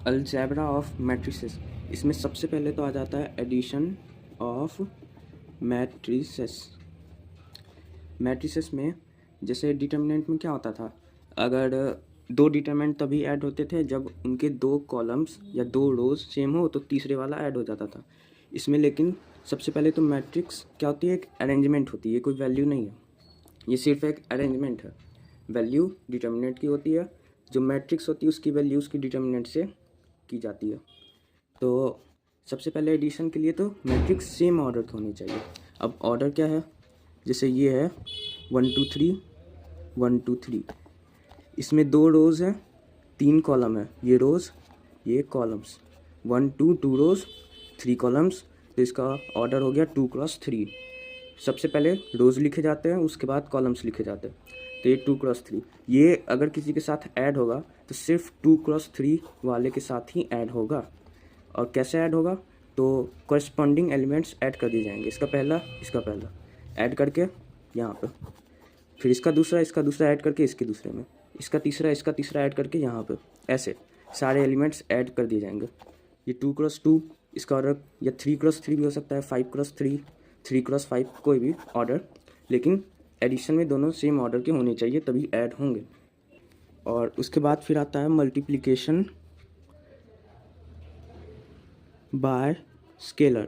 Algebra of matrices. इसमें सबसे पहले तो आ जाता है एडिशन ऑफ मैट्रिसेस। मैट्रिसेस में जैसे डिटर्मिनेंट में क्या होता था, अगर दो डिटर्मिनेंट तभी ऐड होते थे जब उनके दो कॉलम्स या दो रोज सेम हो तो तीसरे वाला ऐड हो जाता था। इसमें लेकिन सबसे पहले तो मैट्रिक्स क्या होती है, एक अरेंजमेंट होती है, कोई वैल्यू नहीं है, ये सिर्फ एक अरेंजमेंट है। वैल्यू डिटर्मिनेंट की होती है, जो मैट्रिक्स होती है उसकी वैल्यू उसकी डिटर्मिनेंट से की जाती है। तो सबसे पहले एडिशन के लिए तो मैट्रिक्स सेम ऑर्डर के होने चाहिए। अब ऑर्डर क्या है, जैसे ये है 1 2 3 1 2 3, इसमें दो रोज़ हैं, तीन कॉलम है, ये रोज़ ये कॉलम्स, 1 2 2 रोज़ 3 कॉलम्स, तो इसका ऑर्डर हो गया 2 क्रॉस 3। सबसे पहले रोज़ लिखे जाते हैं, उसके बाद कॉलम्स लिखे जाते हैं, तो ये 2 क्रॉस 3। ये अगर किसी के साथ ऐड होगा तो सिर्फ 2 क्रॉस 3 वाले के साथ ही ऐड होगा। और कैसे ऐड होगा, तो कॉरस्पॉन्डिंग एलिमेंट्स ऐड कर दिए जाएंगे, इसका पहला ऐड करके यहाँ पे, फिर इसका दूसरा ऐड करके इसके दूसरे में, इसका तीसरा ऐड करके यहाँ पे, ऐसे सारे एलिमेंट्स ऐड कर दिए जाएंगे। ये 2 क्रॉस 2, इसका ऑर्डर या 3 क्रॉस 3 भी हो सकता है, 5 क्रॉस 3, 3 क्रॉस 5, कोई भी ऑर्डर, लेकिन एडिशन में दोनों सेम ऑर्डर के होने चाहिए तभी ऐड होंगे। और उसके बाद फिर आता है मल्टीप्लिकेशन बाय स्केलर।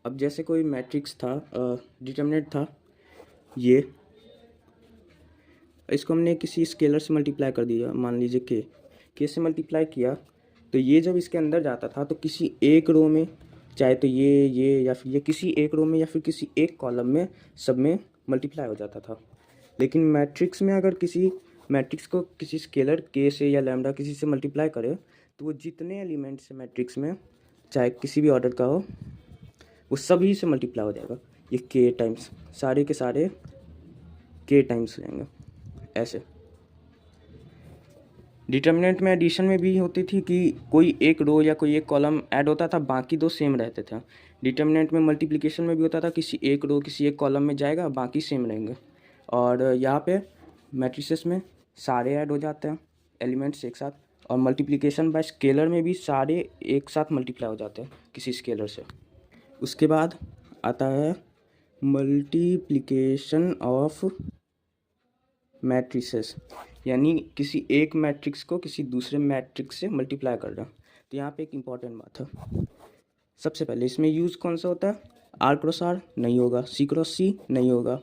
अब जैसे कोई मैट्रिक्स था, डिटर्मिनेंट था, ये इसको हमने किसी स्केलर से मल्टीप्लाई कर दिया, मान लीजिए के से मल्टीप्लाई किया, तो ये जब इसके अंदर जाता था तो किसी एक रो में, चाहे तो ये या फिर ये किसी एक रो में या फिर किसी एक कॉलम में, सब में मल्टीप्लाई हो जाता था। लेकिन मैट्रिक्स में अगर किसी मैट्रिक्स को किसी स्केलर के से या लैम्डा किसी से मल्टीप्लाई करे तो वो जितने एलिमेंट्स हैं मैट्रिक्स में, चाहे किसी भी ऑर्डर का हो, वो सभी से मल्टीप्लाई हो जाएगा। ये के टाइम्स, सारे के सारे के टाइम्स हो जाएंगे ऐसे। डिटर्मिनेंट में एडिशन में भी होती थी कि कोई एक रो या कोई एक कॉलम ऐड होता था, बाकी दो सेम रहते थे। डिटर्मिनेंट में मल्टीप्लिकेशन में भी होता था, किसी एक रो किसी एक कॉलम में जाएगा, बाकी सेम रहेंगे। और यहाँ पे मैट्रिसेस में सारे ऐड हो जाते हैं एलिमेंट्स एक साथ। और मल्टीप्लिकेशन बाय स्केलर में भी सारे एक साथ मल्टीप्लाई हो जाते हैं किसी स्केलर से। उसके बाद आता है मल्टीप्लिकेशन ऑफ मैट्रिसेस, यानी किसी एक मैट्रिक्स को किसी दूसरे मैट्रिक्स से मल्टीप्लाई करना। तो यहाँ पे एक इम्पॉर्टेंट बात है, सबसे पहले इसमें यूज़ कौन सा होता है, आर क्रॉस आर नहीं होगा, सी क्रॉस सी नहीं होगा,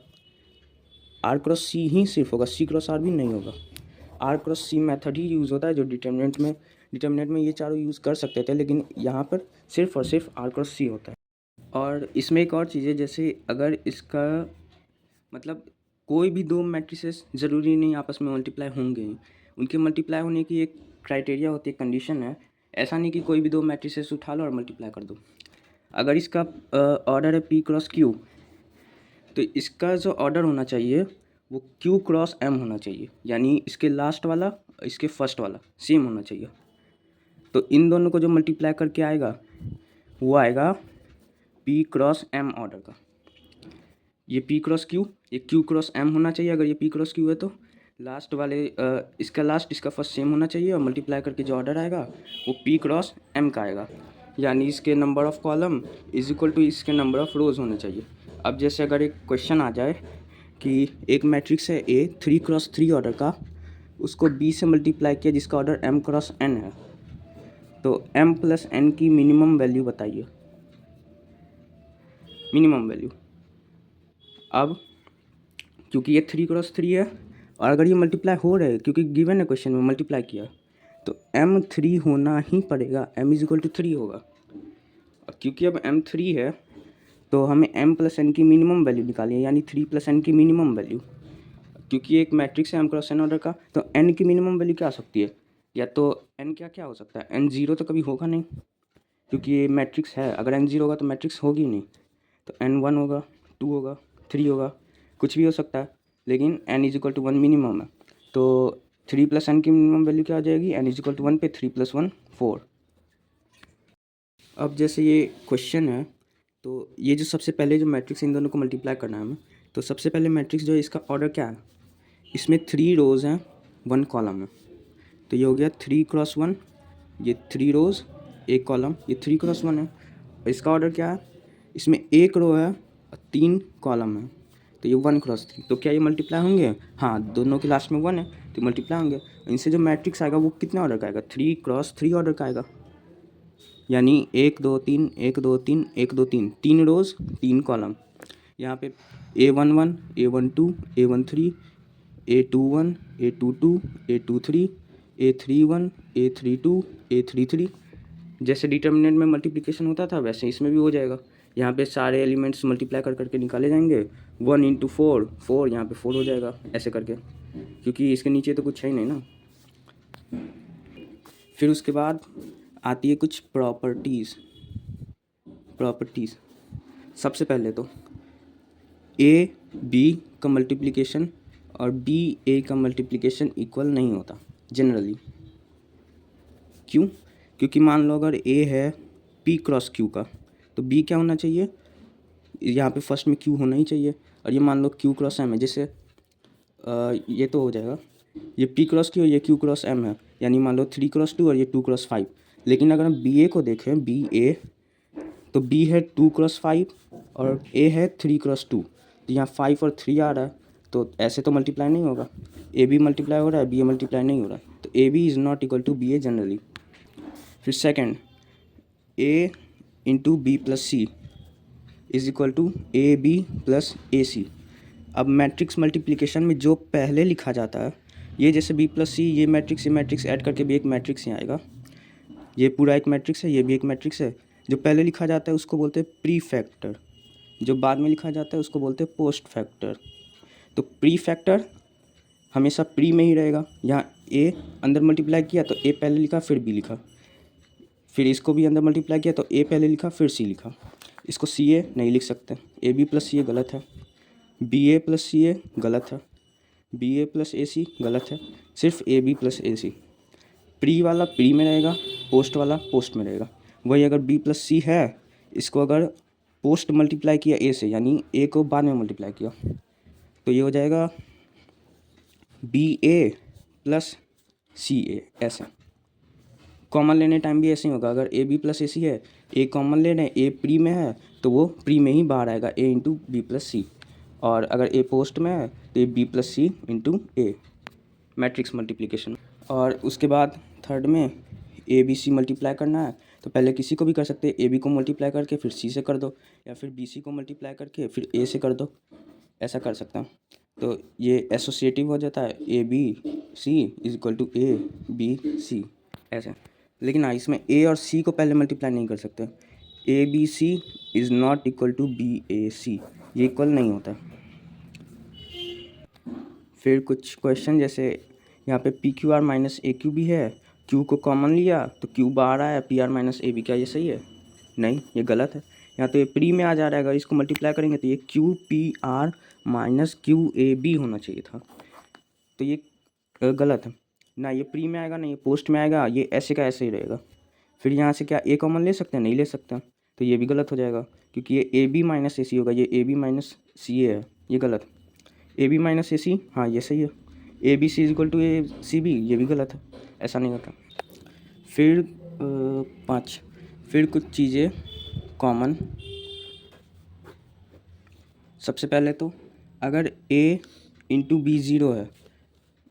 आर क्रॉस सी ही सिर्फ होगा, सी क्रॉस आर भी नहीं होगा। आर क्रॉस सी मेथड ही यूज़ होता है, जो डिटर्मिनेंट में ये चारों यूज़ कर सकते थे, लेकिन यहाँ पर सिर्फ और सिर्फ आर क्रॉस सी होता है। और इसमें एक और चीज़ है, जैसे अगर इसका मतलब कोई भी दो मैट्रिसेस ज़रूरी नहीं आपस में मल्टीप्लाई होंगे ही, उनके मल्टीप्लाई होने की एक क्राइटेरिया होती है, कंडीशन है। ऐसा नहीं कि कोई भी दो मैट्रिसेस उठा लो और मल्टीप्लाई कर दो। अगर इसका ऑर्डर है पी क्रॉस क्यू, तो इसका जो ऑर्डर होना चाहिए वो क्यू क्रॉस एम होना चाहिए, यानी इसके लास्ट वाला इसके फर्स्ट वाला सेम होना चाहिए। तो इन दोनों को जो मल्टीप्लाई करके आएगा वो आएगा पी क्रॉस एम ऑर्डर का। ये पी क्रॉस क्यू, ये क्यू क्रॉस एम होना चाहिए। अगर ये पी क्रॉस क्यू है तो लास्ट वाले इसका लास्ट इसका फर्स्ट सेम होना चाहिए, और मल्टीप्लाई करके जो ऑर्डर आएगा वो पी क्रॉस एम का आएगा, यानी इसके number of column is equal to इसके नंबर ऑफ़ रोज होने चाहिए। अब जैसे अगर एक क्वेश्चन आ जाए कि एक मैट्रिक्स है ए 3 क्रॉस 3 ऑर्डर का, उसको बी से मल्टीप्लाई किया जिसका ऑर्डर एम क्रॉस एन है, तो एम प्लस एन की मिनिमम वैल्यू बताइए, मिनिमम वैल्यू। अब क्योंकि ये 3 क्रॉस 3 है, और अगर ये मल्टीप्लाई हो रहा है, क्योंकि गिवन है क्वेश्चन में मल्टीप्लाई किया, तो m3 होना ही पड़ेगा, m इज इक्वल टू 3 होगा। और क्योंकि अब m3 है तो हमें m प्लस एन की मिनिमम वैल्यू निकालनी है, यानी 3 प्लस एन की मिनिमम वैल्यू। क्योंकि एक मैट्रिक्स है m क्रॉस एन ऑर्डर का, तो n की मिनिमम वैल्यू क्या आ सकती है, या तो n क्या हो सकता है, n 0 तो कभी होगा नहीं, क्योंकि ये मैट्रिक्स है। अगर n 0 होगा तो मैट्रिक्स होगी नहीं, तो n 1 होगा, 2 होगा, 3 होगा, कुछ भी हो सकता है, लेकिन n is equal to 1 minimum है। तो 3 प्लस एन की मिनिमम वैल्यू क्या आ जाएगी, n इज इक्वल टू 1 पे 3 + 1 4। अब जैसे ये क्वेश्चन है, तो ये जो सबसे पहले जो मैट्रिक्स इन दोनों को मल्टीप्लाई करना है हमें, तो सबसे पहले मैट्रिक्स जो है इसका ऑर्डर क्या है, इसमें 3 रोज़ हैं 1 कॉलम है, तो ये हो गया 3 क्रॉस 1 ये 3 रोज़ 1 कॉलम, ये 3x1 है। और इसका ऑर्डर क्या है, इसमें 1 रो है और 3 कॉलम है, तो ये 1x3। तो क्या ये मल्टीप्लाई होंगे? हाँ, दोनों के लास्ट में 1 है तो मल्टीप्लाई होंगे। इनसे जो मैट्रिक्स आएगा वो कितने ऑर्डर का आएगा? 3x3 ऑर्डर का आएगा, यानी 1 2 3 1 2 3 1 2 3, 3 रोज़ 3 कॉलम। यहाँ पे A11 A12 A13 A21 A22 A23 A31 A32 A33। जैसे डिटर्मिनेंट में मल्टीप्लिकेशन होता था वैसे इसमें भी हो जाएगा। यहाँ पे सारे एलिमेंट्स मल्टीप्लाई कर करके निकाले जाएंगे। 1 इंटू 4 4, यहाँ पे 4 हो जाएगा ऐसे करके, क्योंकि इसके नीचे तो कुछ है ही नहीं ना। फिर उसके बाद आती है कुछ प्रॉपर्टीज़। सबसे पहले तो ए बी का मल्टीप्लिकेशन और बी ए का मल्टीप्लिकेशन इक्वल नहीं होता जनरली। क्यों? क्योंकि मान लो अगर ए है पी क्रॉस क्यू का, तो बी क्या होना चाहिए? यहाँ पे फर्स्ट में क्यू होना ही चाहिए। और ये मान लो क्यू क्रॉस एम है, जैसे ये तो हो जाएगा, ये पी क्रॉस क्यू, ये क्यू क्रॉस एम है, यानी मान लो 3x2 और ये 2x5। लेकिन अगर हम बी ए को देखें, बी ए, तो बी है 2x5 और ए है 3x2, तो यहाँ 5 और 3 आ रहा है, तो ऐसे तो मल्टीप्लाई नहीं होगा। ए बी मल्टीप्लाई हो रहा है, बी ए मल्टीप्लाई नहीं हो रहा है, तो A B is not equal to B A generally. फिर second, A into B plus C is equal to A B plus A C. अब मैट्रिक्स मल्टीप्लिकेशन में जो पहले लिखा जाता है, ये जैसे बी प्लस सी, ये मैट्रिक्स ऐड करके भी एक मैट्रिक्स ही आएगा। ये पूरा एक मैट्रिक्स है, ये भी एक मैट्रिक्स है। जो पहले लिखा जाता है उसको बोलते हैं प्री फैक्टर, जो बाद में लिखा जाता है उसको बोलते हैं पोस्ट फैक्टर। तो प्री फैक्टर हमेशा प्री में ही रहेगा। यहाँ ए अंदर मल्टीप्लाई किया तो ए पहले लिखा फिर बी लिखा, फिर इसको भी अंदर मल्टीप्लाई किया तो ए पहले लिखा फिर सी लिखा। इसको सी ए नहीं लिख सकते, ए बी प्लस सी ए गलत है, बी ए प्लस सी ए गलत है, बी ए प्लस ए सी गलत है, सिर्फ A B plus A C. Pre वाला प्री में रहेगा, पोस्ट वाला पोस्ट में रहेगा। वही अगर बी प्लस सी है, इसको अगर पोस्ट मल्टीप्लाई किया ए से, यानी ए को बाद में मल्टीप्लाई किया, तो ये हो जाएगा बी ए प्लस सी ए। ऐसे कॉमन लेने टाइम भी ऐसे ही होगा। अगर A B plus A C है, ए कॉमन ले रहे हैं, ए प्री में है तो वो प्री में ही बाहर आएगा, A into B plus C. और अगर ए पोस्ट में है तो A B plus C into A, matrix multiplication. और उसके बाद थर्ड में ए बी सी मल्टीप्लाई करना है, तो पहले किसी को भी कर सकते हैं, ए बी को मल्टीप्लाई करके फिर सी से कर दो, या फिर बी सी को मल्टीप्लाई करके फिर ए से कर दो, ऐसा कर सकता हूँ। तो ये एसोसिएटिव हो जाता है, A B C is equal to A B C ऐसे। लेकिन हाँ, इसमें ए और सी को पहले मल्टीप्लाई नहीं कर सकते। A B C is not equal to B A C, ये इक्वल नहीं होता। फिर कुछ क्वेश्चन जैसे यहाँ पे पी क्यू आर माइनस ए क्यू भी है, क्यू को कॉमन लिया तो क्यू बाहर आया, P R minus A B, क्या ये सही है? नहीं, ये गलत है। यहाँ तो ये प्री में आ जा रहा है, अगर इसको मल्टीप्लाई करेंगे तो ये Q P R minus Q A B होना चाहिए था, तो ये गलत है ना। ये प्री में आएगा ना ये पोस्ट में आएगा, ये ऐसे का ऐसे ही रहेगा। फिर यहाँ से क्या ए कॉमन ले सकते हैं? नहीं ले सकते, तो ये भी गलत हो जाएगा, क्योंकि ये ए बी माइनस ए सी होगा, ये ए बी माइनस सी ए है, ये गलत। ए बी माइनस ए सी, हाँ ये सही है। A B C is equal to A C B, ये भी गलत है, ऐसा नहीं होता। फिर 5, फिर कुछ चीज़ें कॉमन। सबसे पहले तो अगर ए इंटू बी ज़ीरो है,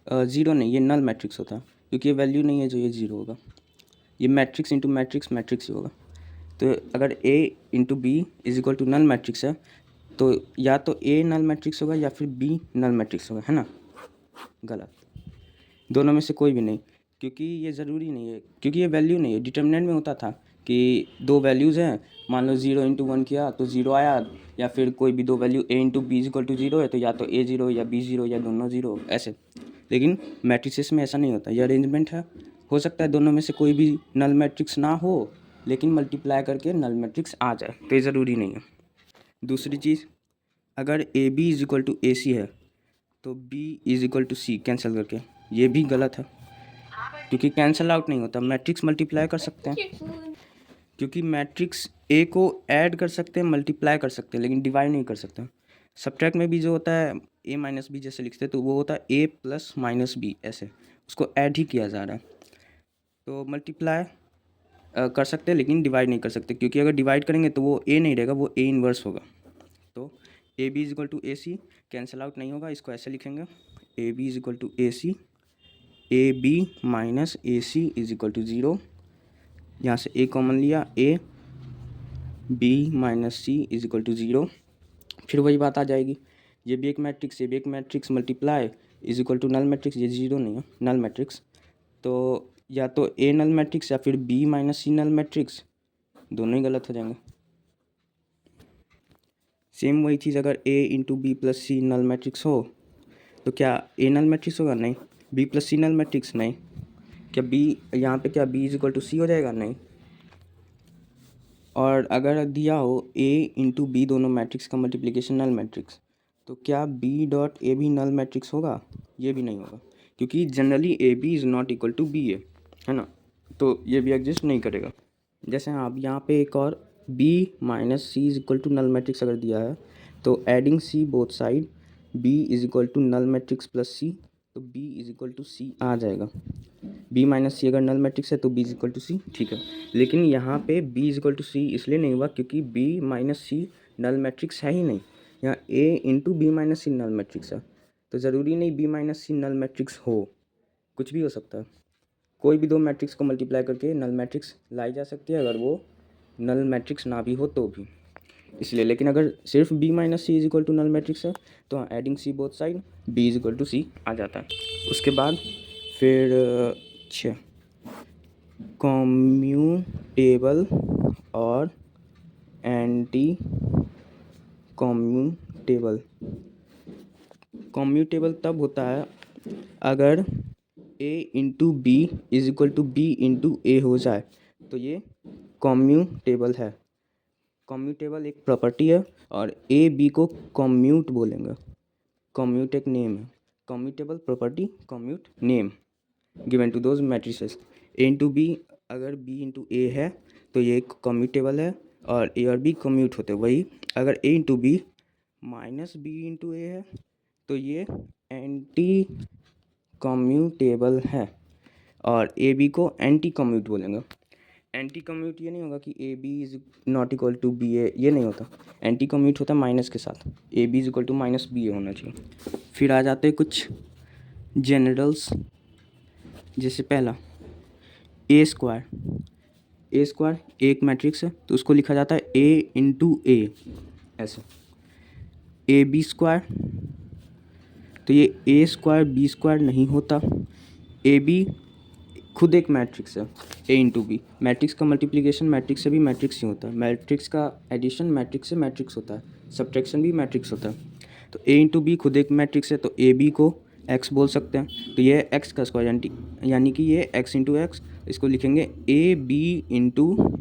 ज़ीरो नहीं, ये नल मैट्रिक्स होता है, क्योंकि ये वैल्यू नहीं है जो ये ज़ीरो होगा, ये मैट्रिक्स इंटू मैट्रिक्स मैट्रिक्स ही होगा। तो अगर A into B is equal to null matrix है, तो या तो ए नल मैट्रिक्स होगा या फिर बी नल मैट्रिक्स होगा, है ना? गलत, दोनों में से कोई भी नहीं, क्योंकि ये ज़रूरी नहीं है, क्योंकि ये वैल्यू नहीं है। डिटर्मिनेंट में होता था कि दो वैल्यूज़ हैं, मान लो 0 इंटू 1 किया तो 0 आया, या फिर कोई भी दो value A into B is equal to 0 है तो या तो ए 0 या बी 0 या दोनों 0 ऐसे। लेकिन मैट्रिसेस में ऐसा नहीं होता, ये अरेंजमेंट है। हो सकता है दोनों में से कोई भी नल मैट्रिक्स ना हो, लेकिन मल्टीप्लाई करके नल मैट्रिक्स आ जाए, तो ये ज़रूरी नहीं है। दूसरी चीज़, अगर A B is equal to A C है तो B is equal to C cancel करके, ये भी गलत है, क्योंकि कैंसिल आउट नहीं होता। मैट्रिक्स मल्टीप्लाई कर सकते हैं, क्योंकि मैट्रिक्स ए को ऐड कर सकते हैं, मल्टीप्लाई कर सकते हैं, लेकिन डिवाइड नहीं कर सकते। सब्ट्रैक्ट में भी जो होता है ए माइनस बी जैसे लिखते हैं, तो वो होता है ए प्लस माइनस बी, ऐसे उसको ऐड ही किया जा रहा है। तो मल्टीप्लाई कर सकते हैं लेकिन डिवाइड नहीं कर सकते, क्योंकि अगर डिवाइड करेंगे तो वो ए नहीं रहेगा, वो ए इनवर्स होगा। तो A B is equal to A C cancel out नहीं होगा, इसको ऐसे लिखेंगे A B is equal to A C, A B minus A C is equal to zero. यहाँ से ए कॉमन लिया, A B minus C is equal to zero. फिर वही बात आ जाएगी, ये भी एक मैट्रिक्स, ये भी एक matrix, multiply is equal to null matrix, ये ज़ीरो नहीं है, नल मैट्रिक्स। तो या तो ए नल मैट्रिक्स या फिर B minus C null matrix, दोनों ही गलत हो जाएंगे। सेम वही चीज़, अगर A into B plus C null matrix हो तो क्या ए नल मैट्रिक्स होगा? नहीं। बी प्लस सी नल मैट्रिक्स? नहीं। क्या बी यहाँ पे क्या बी इज इक्वल टू सी हो जाएगा? नहीं। और अगर दिया हो ए इंटू बी दोनों मैट्रिक्स का मल्टीप्लिकेशन नल मैट्रिक्स, तो क्या बी डॉट ए भी नल मैट्रिक्स होगा? ये भी नहीं होगा, क्योंकि generally A B is not equal to B है ना, तो ये भी एग्जिस्ट नहीं करेगा। जैसे आप यहाँ पे एक और B minus C is equal to null matrix अगर दिया है, तो adding C both side B is equal to null matrix plus C, तो B is equal to C आ जाएगा। बी माइनस सी अगर नल मैट्रिक्स है तो B is equal to C, ठीक है। लेकिन यहाँ पे B is equal to C इसलिए नहीं हुआ क्योंकि B minus C null matrix है ही नहीं। यहाँ ए into B minus C null matrix है, तो ज़रूरी नहीं B minus C null matrix हो, कुछ भी हो सकता है। कोई भी दो मैट्रिक्स को मल्टीप्लाई करके नल मैट्रिक्स लाई जा सकती है, अगर वो नल मैट्रिक्स ना भी हो तो भी, इसलिए। लेकिन अगर सिर्फ B minus C is equal to null matrix है तो adding C both side B is equal to C आ जाता है। उसके बाद फिर कॉम्यूटेबल और एंटी कॉम्यूटेबल। कॉम्यूटेबल तब होता है अगर A into B is equal to B into A हो जाए, तो ये कॉम्यूटेबल है। कॉम्यूटेबल एक प्रॉपर्टी है, और ए बी को कॉम्यूट बोलेंगे। कॉम्यूट एक नेम है, commutable property, commute name given to those matrices. A into B, अगर बी इंटू ए है तो ये कॉम्यूटेबल है, और ए और बी कॉम्यूट होते हैं। वही अगर A into B minus B into A है तो ये एंटी कॉम्यूटेबल है, और ए बी को एंटी कॉम्यूट बोलेंगे। एंटी कम्यूट ये नहीं होगा कि A B is not equal to B A, ये नहीं होता। एंटी कम्यूट होता है माइनस के साथ, A B is equal to minus B A होना चाहिए। फिर आ जाते हैं कुछ जनरल्स, जैसे पहला ए स्क्वायर। ए स्क्वायर एक मैट्रिक्स है तो उसको लिखा जाता है ए इंटू ए, ऐसे। ए बी स्क्वायर, तो ये ए स्क्वायर बी स्क्वायर नहीं होता। ए बी खुद एक मैट्रिक्स है, ए इंटू बी। मैट्रिक्स का मल्टीप्लिकेशन मैट्रिक्स से भी मैट्रिक्स ही होता है, मैट्रिक्स का एडिशन मैट्रिक्स से मैट्रिक्स होता है, सब्ट्रैक्शन भी मैट्रिक्स होता है। तो ए इंटू बी खुद एक मैट्रिक्स है, तो ए बी को एक्स बोल सकते हैं, तो ये एक्स का स्क्वायर, यानी कि ये एक्स इंटू एक्स। इसको लिखेंगे A B into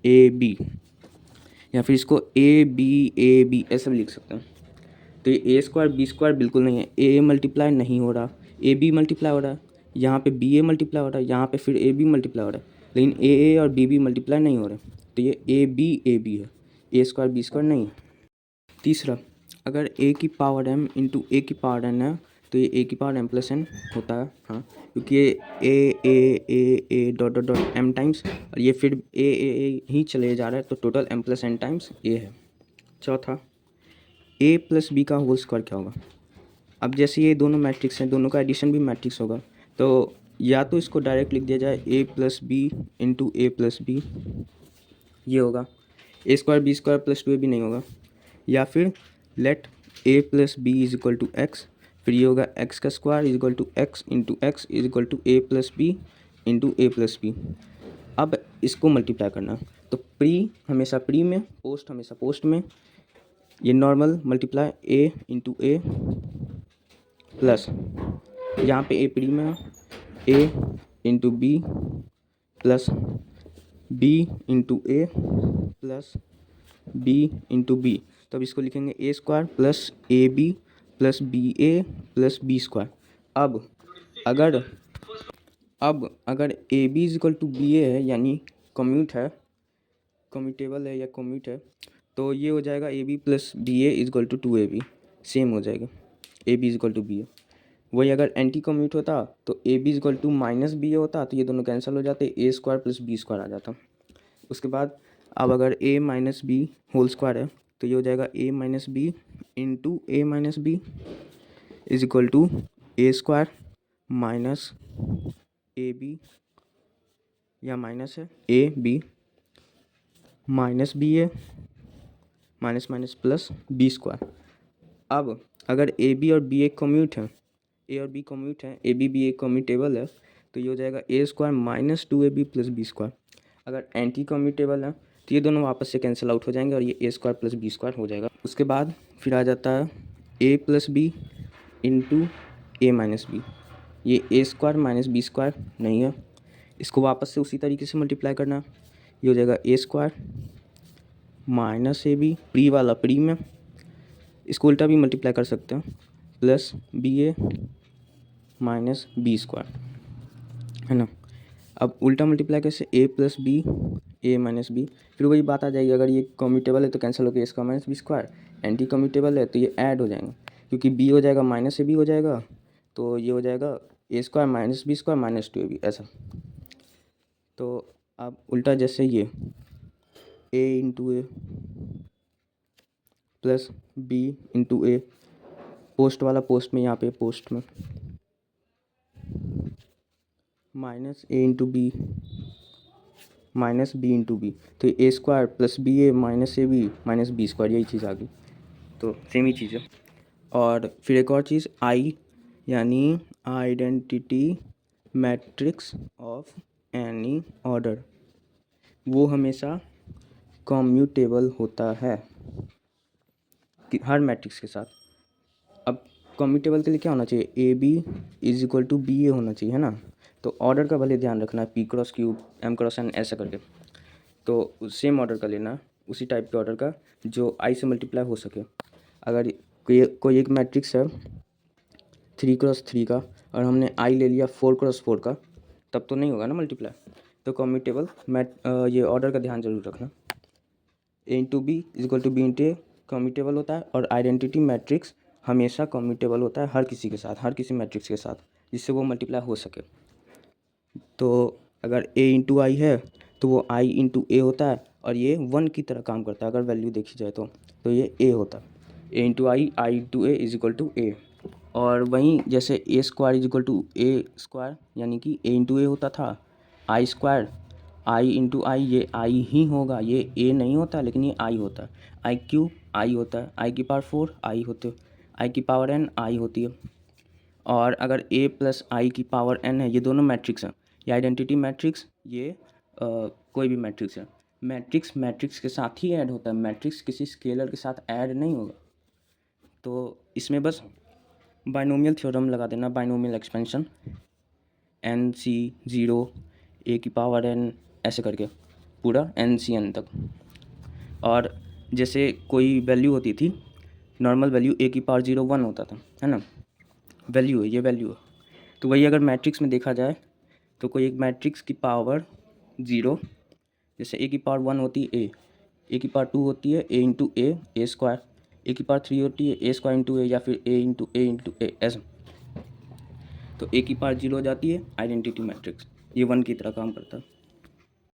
A B, या फिर इसको ए बी ऐसे भी लिख सकते हैं। तो ये ए स्क्वायर बी स्क्वायर बिल्कुल नहीं है, ए मल्टीप्लाई नहीं हो रहा, ए बी मल्टीप्लाई हो रहा है, यहाँ पे बी ए मल्टीप्लाई हो रहा है, यहाँ पे फिर ए बी मल्टीप्लाई हो रहा है, लेकिन ए और बी मल्टीप्लाई नहीं हो रहे, तो ये ए बी है, ए स्क्वायर बी स्क्वायर नहीं है। तीसरा, अगर ए की पावर एम इंटू ए की पावर एन है तो ये ए की पावर एम प्लस एन होता है, हाँ, क्योंकि ये A dot dot dot M times, और ये फिर ए ही चले जा रहा है, तो total M plus N times A है। चौथा, ए प्लस बी का होल स्क्वायर क्या होगा? अब जैसे ये दोनों मैट्रिक्स हैं, दोनों का एडिशन भी मैट्रिक्स होगा, तो या तो इसको डायरेक्ट लिख दिया जाए A plus B into A plus B, ये होगा। A square B square plus two A भी नहीं होगा। या फिर let A plus B is equal to X, फिर ये होगा एक्स का square is equal to X into X is equal to A plus B into A plus B. अब इसको मल्टीप्लाई करना, तो प्री हमेशा प्री में, पोस्ट हमेशा पोस्ट में। ये normal multiply A into A plus, यहाँ पे ए प्री में है, A into B plus B into A plus B into B. तो अब इसको लिखेंगे A square plus A B plus B A plus B square. अब अगर A B is equal to B A है, यानी कम्यूट है, कम्यूटेबल है या कम्यूट है, तो ये हो जाएगा A B plus B A is equal to A B, same हो जाएगा A B is equal to B A. वही अगर एंटी कम्यूट होता तो A B equal to minus B A होता, तो ये दोनों कैंसिल हो जाते, A square plus B square आ जाता। उसके बाद अब अगर A minus B whole square है तो ये हो जाएगा A minus B into A minus B is equal to A square minus A B, या माइनस है A B minus B A minus minus plus B square. अब अगर A B और बी एक कम्यूट है, ए और B commute है, A B B एक कम्यूटेबल है, तो ये हो जाएगा A square minus two A B plus B square. अगर एंटी कम्यूटेबल है तो ये दोनों वापस से कैंसिल आउट हो जाएंगे और ये ए स्क्वायर प्लस बी स्क्वायर हो जाएगा। उसके बाद फिर आ जाता है ए प्लस बी इंटू ए माइनस बी। ये ए स्क्वायर माइनस बी स्क्वायर नहीं है, इसको वापस से उसी तरीके से मल्टीप्लाई करना है। ये हो जाएगा A square minus A B, pre वाला प्री में, इसको उल्टा भी मल्टीप्लाई कर सकते हैं, plus B A minus B square, है ना। अब उल्टा मल्टीप्लाई कैसे, A plus B A minus B, फिर वही बात आ जाएगी, अगर ये कम्यूटेबल है तो कैंसिल होकर A square minus B square, anti commutable है तो ये ऐड हो जाएंगे, क्योंकि बी हो जाएगा माइनस ए बी हो जाएगा, तो ये हो जाएगा A square minus B square minus two A B, ऐसा। तो अब उल्टा जैसे ये A into A plus B into A, post वाला पोस्ट में, यहाँ पे पोस्ट में minus A into B minus B into B, तो A square plus B A minus A B minus B square, यही चीज़ आ गई। तो सेम ही चीज़ है। और फिर एक और चीज़ आई, यानी identity matrix of any order, वो हमेशा कम्यूटेबल होता है हर मैट्रिक्स के साथ। अब कम्यूटेबल के लिए क्या होना चाहिए, A B is equal to B A होना चाहिए, है ना। तो ऑर्डर का भले ध्यान रखना है, P cross cube M cross N ऐसा करके, तो सेम ऑर्डर का लेना, उसी टाइप के ऑर्डर का जो आई से मल्टीप्लाई हो सके। अगर कोई एक मैट्रिक्स है 3x3 का और हमने आई ले लिया 4x4 का, तब तो नहीं होगा ना मल्टीप्लाई। तो कम्यूटेबल ये ऑर्डर का ध्यान जरूर रखना, A into B is equal to B into A commutable होता है, और आइडेंटिटी मैट्रिक्स हमेशा कम्यूटेबल होता है हर किसी के साथ, हर किसी मैट्रिक्स के साथ, जिससे वो मल्टीप्लाई हो सके। तो अगर ए इंटू आई है तो वो आई इंटू ए होता है, और ये 1 की तरह काम करता है अगर वैल्यू देखी जाए तो ये ए होता है, A into I into A is equal to A. और वहीं जैसे A square is equal to A square, यानी कि ए इंटू ए होता था, आई स्क्वायर आई इंटू आई, ये आई ही होगा, ये ए नहीं होता लेकिन ये आई होता है। आई क्यूब आई होता है, आई की पावर 4 आई होते, आई की पावर n आई होती है। और अगर a प्लस आई की पावर n है, ये दोनों मैट्रिक्स हैं, ये आइडेंटिटी मैट्रिक्स, ये कोई भी मैट्रिक्स है, मैट्रिक्स के साथ ही ऐड होता है, मैट्रिक्स किसी स्केलर के साथ ऐड नहीं होगा। तो इसमें बस बाइनोमियल थ्योरम लगा देना, binomial expansion, n c 0 a की पावर n ऐसे करके पूरा n c n तक। और जैसे कोई वैल्यू होती थी, नॉर्मल वैल्यू a की पावर 0 1 होता था, है ना, वैल्यू है, ये वैल्यू है। तो वही अगर मैट्रिक्स में देखा जाए तो कोई एक मैट्रिक्स की पावर 0, जैसे a की पावर 1 होती है a की पावर 2 होती है a into A square, a की पावर 3 होती है a स्क्वायर इंटू ए, या फिर a इंटू ए ऐसा। तो a की पावर 0 हो जाती है आइडेंटिटी मैट्रिक्स, ये 1 की तरह काम करता है।